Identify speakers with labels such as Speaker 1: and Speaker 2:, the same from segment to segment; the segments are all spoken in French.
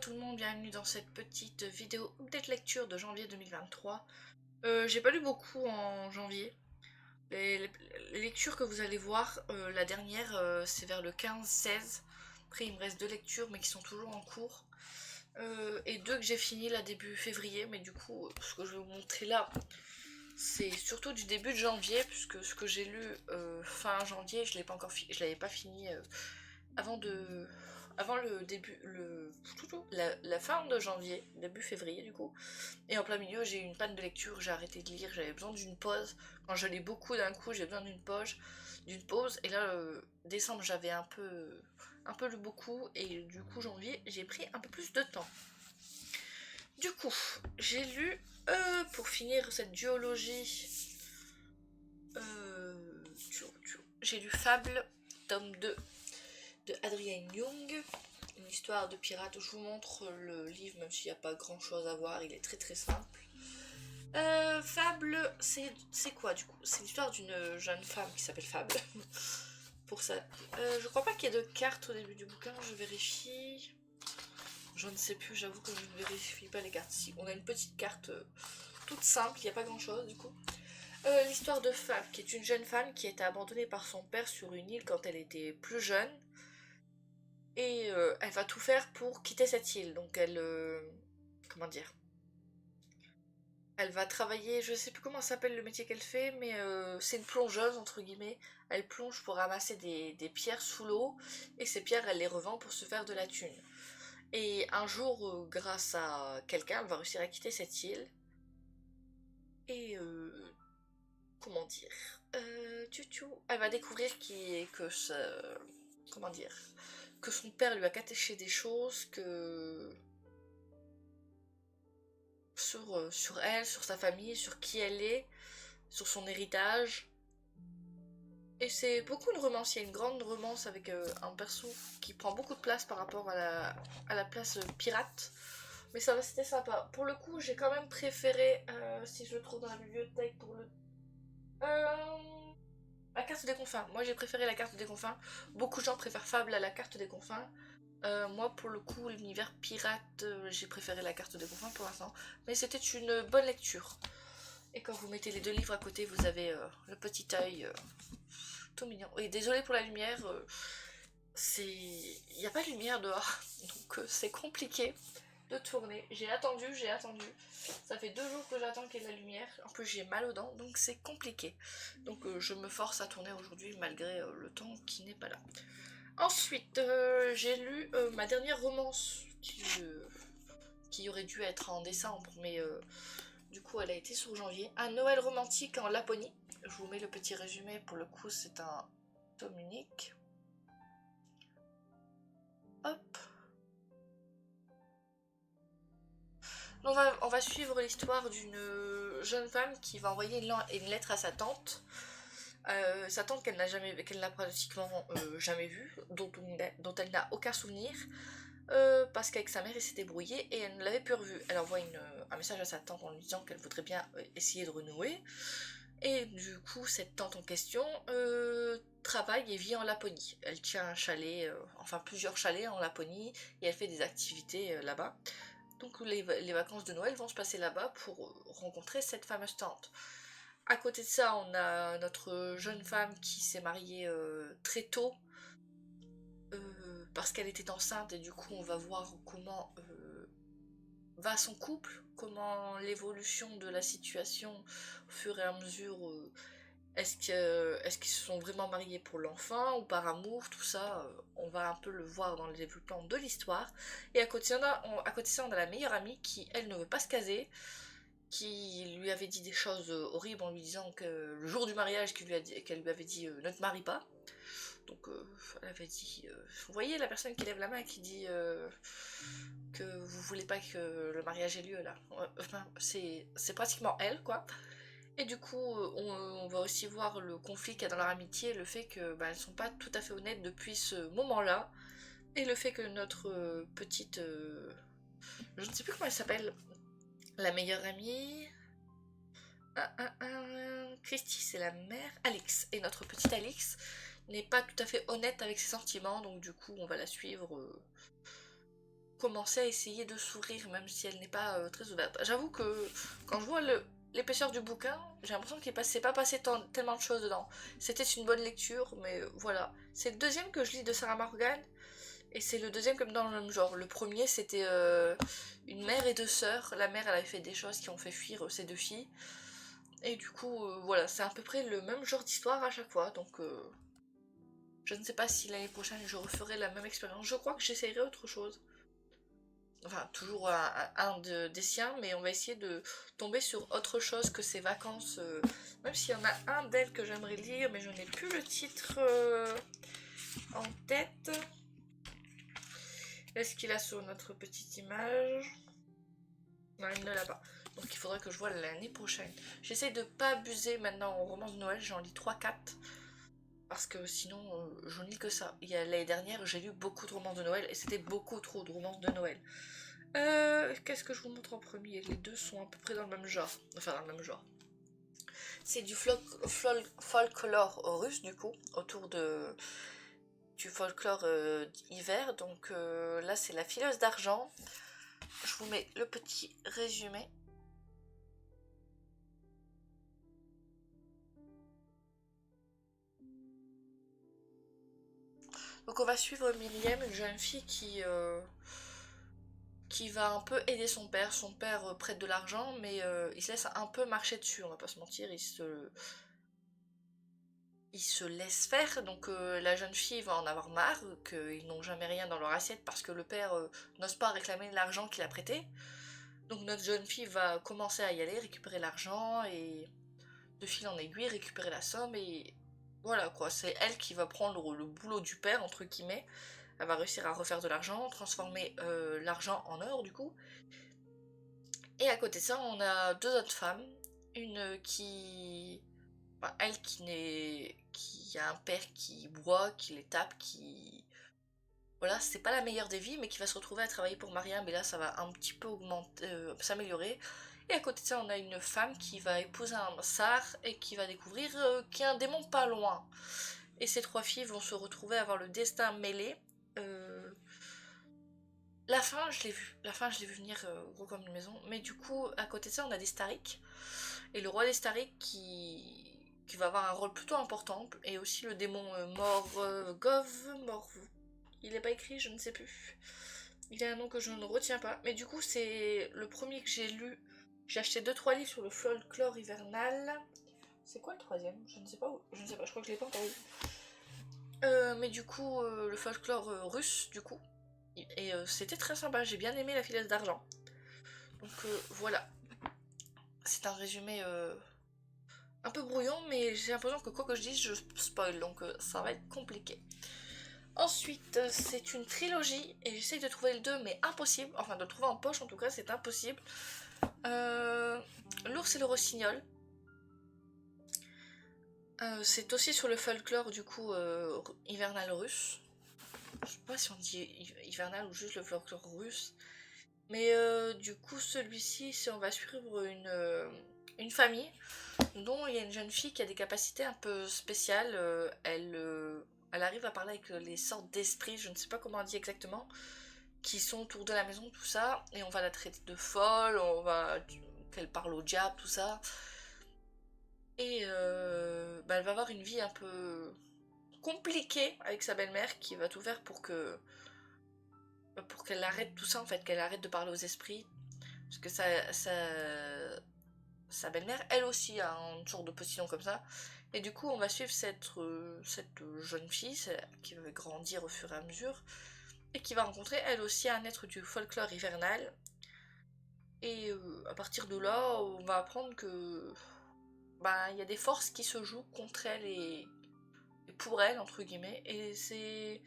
Speaker 1: tout le monde, bienvenue dans cette petite vidéo update lecture de janvier 2023. J'ai pas lu beaucoup en janvier. Les lectures que vous allez voir, la dernière c'est vers le 15-16. Après il me reste 2 lectures mais qui sont toujours en cours. Et 2 que j'ai fini là début février, mais du coup ce que je vais vous montrer là c'est surtout du début de janvier, puisque ce que j'ai lu fin janvier je l'avais pas fini avant le début, la fin de janvier, début février du coup. Et en plein milieu, j'ai eu une panne de lecture, j'ai arrêté de lire, j'avais besoin d'une pause. Quand je lis beaucoup d'un coup, j'ai besoin d'une pause. Et là, décembre, j'avais un peu lu beaucoup, et du coup, janvier, j'ai pris un peu plus de temps. Du coup, j'ai lu, pour finir cette duologie, j'ai lu Fable, tome 2, de Adrienne Young, une histoire de pirate. Je vous montre le livre même s'il n'y a pas grand chose à voir, il est très très simple. Fable, c'est quoi du coup? C'est l'histoire d'une jeune femme qui s'appelle Fable. Pour ça, je crois pas qu'il y ait de cartes au début du bouquin, je vérifie. Je ne sais plus, j'avoue que je ne vérifie pas les cartes. Si, on a une petite carte toute simple, il n'y a pas grand chose du coup. L'histoire de Fable, qui est une jeune femme qui a été abandonnée par son père sur une île quand elle était plus jeune. Et elle va tout faire pour quitter cette île. Donc elle... comment dire? Elle va travailler, je sais plus comment s'appelle le métier qu'elle fait, mais c'est une plongeuse, entre guillemets. Elle plonge pour ramasser des pierres sous l'eau, et ces pierres, elle les revend pour se faire de la thune. Et un jour, grâce à quelqu'un, elle va réussir à quitter cette île. Et... comment dire? Elle va découvrir comment dire? Que son père lui a caché des choses, que... sur elle, sur sa famille, sur qui elle est, sur son héritage. Et c'est beaucoup une romance, il y a une grande romance avec un perso qui prend beaucoup de place par rapport à la place pirate. Mais ça va, c'était sympa. Pour le coup, j'ai quand même préféré, si je le trouve dans la bibliothèque, pour le... la carte des confins. Moi j'ai préféré la carte des confins. Beaucoup de gens préfèrent Fable à la carte des confins. Moi pour le coup, l'univers pirate, j'ai préféré la carte des confins pour l'instant. Mais c'était une bonne lecture. Et quand vous mettez les 2 livres à côté, vous avez le petit œil tout mignon. Et désolé pour la lumière, il n'y a pas de lumière dehors, donc c'est compliqué de tourner. J'ai attendu. Ça fait 2 jours que j'attends qu'il y ait de la lumière. En plus j'ai mal aux dents, donc c'est compliqué. Donc je me force à tourner aujourd'hui malgré le temps qui n'est pas là. Ensuite, j'ai lu ma dernière romance qui aurait dû être en décembre, mais du coup elle a été sur janvier. Un Noël romantique en Laponie. Je vous mets le petit résumé, pour le coup c'est un tome unique. Hop. On va suivre l'histoire d'une jeune femme qui va envoyer une lettre à sa tante. Sa tante qu'elle n'a pratiquement jamais vue, dont elle n'a aucun souvenir. Parce qu'avec sa mère il s'était brouillé et elle ne l'avait plus revue. Elle envoie un message à sa tante en lui disant qu'elle voudrait bien essayer de renouer. Et du coup cette tante en question travaille et vit en Laponie. Elle tient un chalet, enfin plusieurs chalets en Laponie, et elle fait des activités là-bas. Donc les vacances de Noël vont se passer là-bas pour rencontrer cette fameuse tante. À côté de ça, on a notre jeune femme qui s'est mariée très tôt, parce qu'elle était enceinte, et du coup on va voir comment va son couple, comment l'évolution de la situation au fur et à mesure, est-ce qu'ils se sont vraiment mariés pour l'enfant ou par amour, tout ça, on va un peu le voir dans le développement de l'histoire. Et à côté de ça, on a la meilleure amie qui, elle, ne veut pas se caser, qui lui avait dit des choses horribles en lui disant que le jour du mariage qu'elle lui avait dit ne te marie pas. Donc elle avait dit, vous voyez la personne qui lève la main qui dit que vous voulez pas que le mariage ait lieu là. Enfin, c'est pratiquement elle quoi. Et du coup, on va aussi voir le conflit qu'il y a dans leur amitié, le fait que elles sont pas tout à fait honnêtes depuis ce moment-là, et le fait que notre petite, je ne sais plus comment elle s'appelle, la meilleure amie, Christy c'est la mère, Alix, et notre petite Alix n'est pas tout à fait honnête avec ses sentiments, donc du coup on va la suivre commencer à essayer de sourire, même si elle n'est pas très ouverte. J'avoue que quand je vois l'épaisseur du bouquin, j'ai l'impression qu'il s'est pas passé tellement de choses dedans. C'était une bonne lecture, mais voilà. C'est le deuxième que je lis de Sarah Morgan, et c'est le deuxième comme dans le même genre. Le premier, c'était une mère et deux sœurs. La mère, elle avait fait des choses qui ont fait fuir ses deux filles. Et du coup, voilà, c'est à peu près le même genre d'histoire à chaque fois, donc je ne sais pas si l'année prochaine je referai la même expérience. Je crois que j'essayerai autre chose. Enfin, toujours des siens, mais on va essayer de tomber sur autre chose que ces vacances. Même s'il y en a un d'elles que j'aimerais lire, mais je n'ai plus le titre en tête. Est-ce qu'il a sur notre petite image? Non, il ne l'a pas. Donc il faudrait que je vois l'année prochaine. J'essaie de pas abuser maintenant en romance de Noël, j'en lis 3-4. Parce que sinon, je ne lis que ça. L'année dernière, j'ai lu beaucoup de romans de Noël et c'était beaucoup trop de romans de Noël. Qu'est-ce que je vous montre en premier? Les deux sont à peu près dans le même genre. Enfin, dans le même genre. C'est du folklore russe, du coup, autour du folklore d'hiver. Donc là, c'est La fileuse d'argent. Je vous mets le petit résumé. Donc on va suivre Myriam, une jeune fille qui va un peu aider son père. Son père prête de l'argent, mais il se laisse un peu marcher dessus, on va pas se mentir. Il se laisse faire, donc la jeune fille va en avoir marre, qu'ils n'ont jamais rien dans leur assiette parce que le père n'ose pas réclamer l'argent qu'il a prêté. Donc notre jeune fille va commencer à y aller, récupérer l'argent et de fil en aiguille récupérer la somme et voilà quoi, c'est elle qui va prendre le boulot du père entre guillemets. Elle va réussir à refaire de l'argent, transformer l'argent en or du coup. Et à côté de ça, on a deux autres femmes, une qui enfin, elle qui a un père qui boit, qui les tape, qui voilà, c'est pas la meilleure des vies, mais qui va se retrouver à travailler pour Mariam, et là ça va un petit peu augmenter, s'améliorer. Et à côté de ça, on a une femme qui va épouser un sar et qui va découvrir qu'il y a un démon pas loin. Et ces trois filles vont se retrouver à avoir le destin mêlé. Euh, La fin, je l'ai vu. La fin, je l'ai vu venir gros comme une maison. Mais du coup, à côté de ça, on a des Stariks. Et le roi des Stariks qui va avoir un rôle plutôt important. Et aussi le démon Mort. Il n'est pas écrit, je ne sais plus. Il a un nom que je ne retiens pas. Mais du coup, c'est le premier que j'ai lu. J'ai acheté deux trois livres sur le folklore hivernal. C'est quoi le troisième? Je ne sais pas où. Je ne sais pas, je crois que je l'ai pas encore lu. Mais du coup, le folklore russe, du coup. Et c'était très sympa, j'ai bien aimé La filasse d'argent. Donc voilà. C'est un résumé un peu brouillon, mais j'ai l'impression que quoi que je dise, je spoil, donc ça va être compliqué. Ensuite, c'est une trilogie, et j'essaye de trouver le 2, mais impossible. Enfin, de le trouver en poche, en tout cas, c'est impossible. L'ours et le rossignol. C'est aussi sur le folklore, du coup, hivernal russe. Je sais pas si on dit hivernal ou juste le folklore russe. Mais du coup, celui-ci, on va suivre une famille dont il y a une jeune fille qui a des capacités un peu spéciales. Elle arrive à parler avec les sortes d'esprits, je ne sais pas comment on dit exactement, qui sont autour de la maison, tout ça. Et on va la traiter de folle, qu'elle parle au diable, tout ça. Et elle va avoir une vie un peu compliquée avec sa belle-mère qui va tout faire pour qu'elle arrête tout ça en fait, qu'elle arrête de parler aux esprits. Parce que sa belle-mère, elle aussi, a une sorte de petit nom comme ça. Et du coup, on va suivre cette jeune fille qui va grandir au fur et à mesure. Et qui va rencontrer, elle aussi, un être du folklore hivernal. Et à partir de là, on va apprendre que il y a des forces qui se jouent contre elle et pour elle, entre guillemets. Et c'est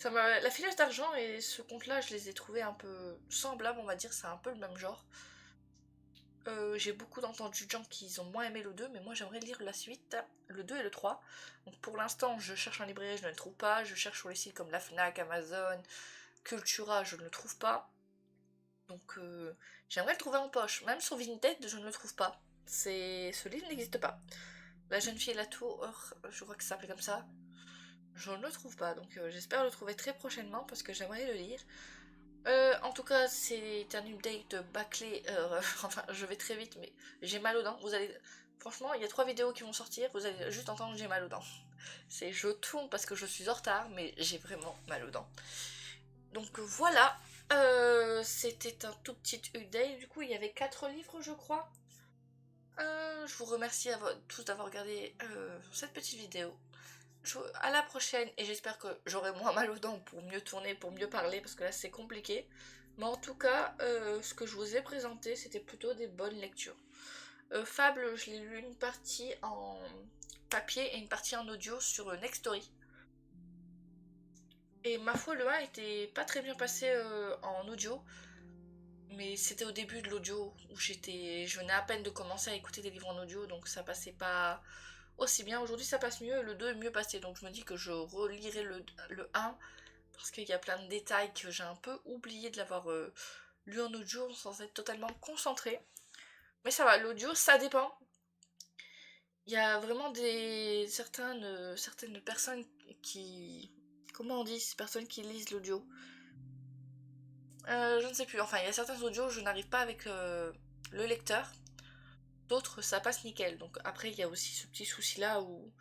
Speaker 1: la filasse d'argent et ce conte-là, je les ai trouvés un peu semblables, on va dire, c'est un peu le même genre. J'ai beaucoup entendu de gens qui ont moins aimé le 2, mais moi j'aimerais lire la suite, le 2 et le 3. Donc pour l'instant, je cherche en librairie, je ne le trouve pas. Je cherche sur les sites comme la Fnac, Amazon, Cultura, je ne le trouve pas. Donc j'aimerais le trouver en poche. Même sur Vinted, je ne le trouve pas. Ce livre n'existe pas. La jeune fille et la tour, je crois que ça s'appelle comme ça. Je ne le trouve pas, donc j'espère le trouver très prochainement parce que j'aimerais le lire. En tout cas, c'est un update bâclé. Enfin, je vais très vite, mais j'ai mal aux dents. Vous allez, franchement, il y a 3 vidéos qui vont sortir. Vous allez juste entendre que j'ai mal aux dents. C'est je tourne parce que je suis en retard, mais j'ai vraiment mal aux dents. Donc voilà, c'était un tout petit update. Du coup, il y avait 4 livres, je crois. Je vous remercie tous d'avoir regardé cette petite vidéo. À la prochaine, et j'espère que j'aurai moins mal aux dents pour mieux tourner, pour mieux parler, parce que là c'est compliqué. Mais en tout cas, ce que je vous ai présenté, c'était plutôt des bonnes lectures. Fable, je l'ai lu une partie en papier et une partie en audio sur Nextory. Et ma foi, le 1 était pas très bien passé en audio, mais c'était au début de l'audio où je venais à peine de commencer à écouter des livres en audio, donc ça passait pas aussi bien. Aujourd'hui ça passe mieux, le 2 est mieux passé, donc je me dis que je relirai le 1 parce qu'il y a plein de détails que j'ai un peu oublié de l'avoir lu en audio sans être totalement concentrée. Mais ça va, l'audio ça dépend. Il y a vraiment certaines personnes qui... Comment on dit, ces personnes qui lisent l'audio. Je ne sais plus, enfin il y a certains audios, je n'arrive pas avec le lecteur. D'autres, ça passe nickel. Donc après, il y a aussi ce petit souci-là où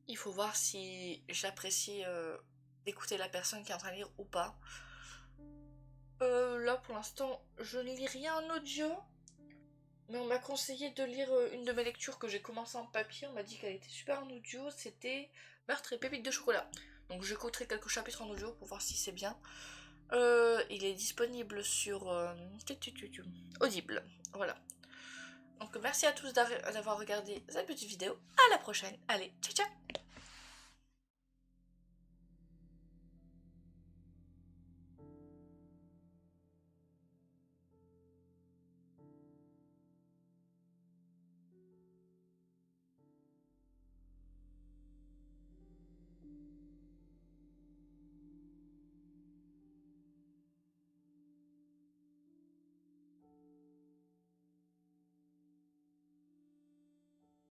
Speaker 1: il faut voir si j'apprécie d'écouter la personne qui est en train de lire ou pas. Là, pour l'instant, je ne lis rien en audio. Mais on m'a conseillé de lire une de mes lectures que j'ai commencé en papier. On m'a dit qu'elle était super en audio. C'était Meurtre et pépites de chocolat. Donc j'écouterai quelques chapitres en audio pour voir si c'est bien. Il est disponible sur Audible. Voilà. Donc merci à tous d'avoir regardé cette petite vidéo. À la prochaine. Allez, ciao ciao.